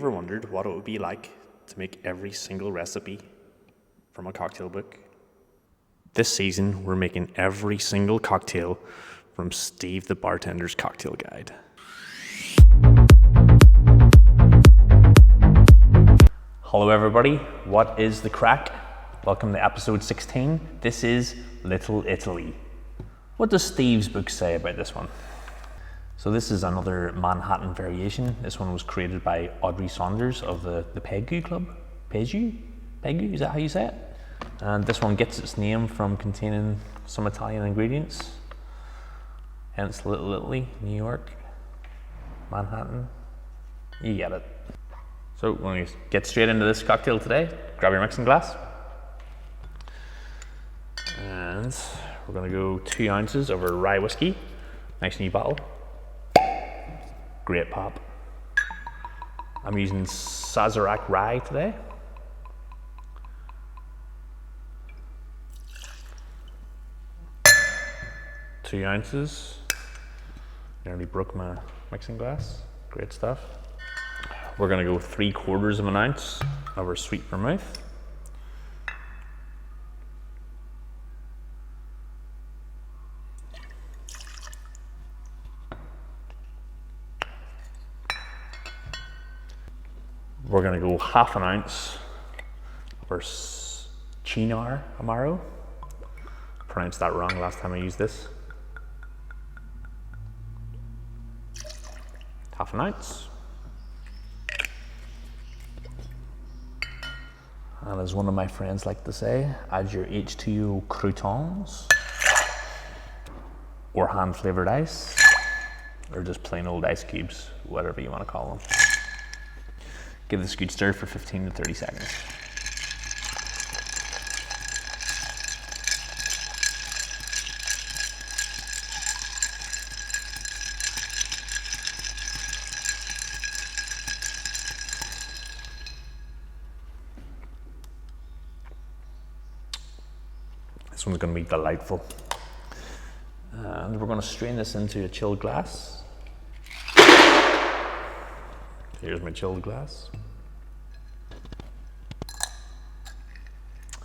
ever wondered what it would be like to make every single recipe from a cocktail book? This season, we're making every single cocktail from Steve the Bartender's Cocktail Guide. Hello everybody, what is the crack? Welcome to episode 16. This is Little Italy. What does Steve's book say about this one? So this is another Manhattan variation. This one was created by Audrey Saunders of the Pegu Club. Pegu? Pegu, is that how you say it? And this one gets its name from containing some Italian ingredients. Hence Little Italy, New York, Manhattan. You get it. So we're going to get straight into this cocktail today. Grab your mixing glass. And we're going to go 2 ounces of our rye whiskey. Nice new bottle. Great pop. I'm using Sazerac rye today. Two ounces. Nearly broke my mixing glass. Great stuff. We're going to go 3/4 of an ounce of our sweet vermouth. We're going to go 1/2 ounce of our Cynar Amaro. Pronounced that wrong last time I used this. 1/2 ounce. And as one of my friends like to say, add your H2O croutons, or hand flavored ice, or just plain old ice cubes, whatever you want to call them. Give this a good stir for 15 to 30 seconds. This one's going to be delightful. And we're going to strain this into a chilled glass. Here's my chilled glass.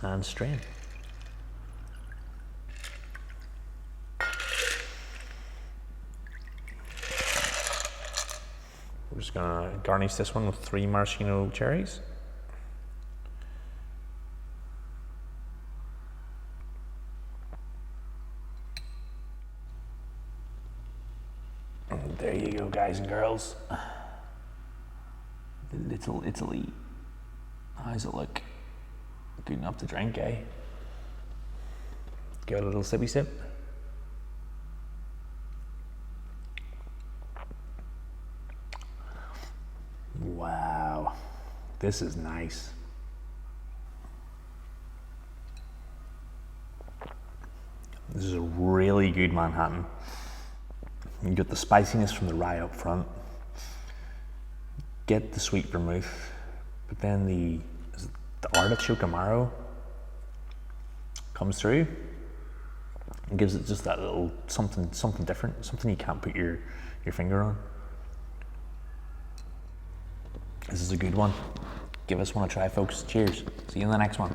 And strain. We're just going to garnish this one with 3 maraschino cherries. And there you go, guys and girls. Little Italy. How's it look? Good enough to drink, eh? Give it a little sippy sip. Wow, this is nice. This is a really good Manhattan. You get the spiciness from the rye up front. Get the sweet vermouth, but then the artichoke amaro comes through and gives it just that little something different, something you can't put your finger on. This is a good one. Give us one a try, folks. Cheers. See you in the next one.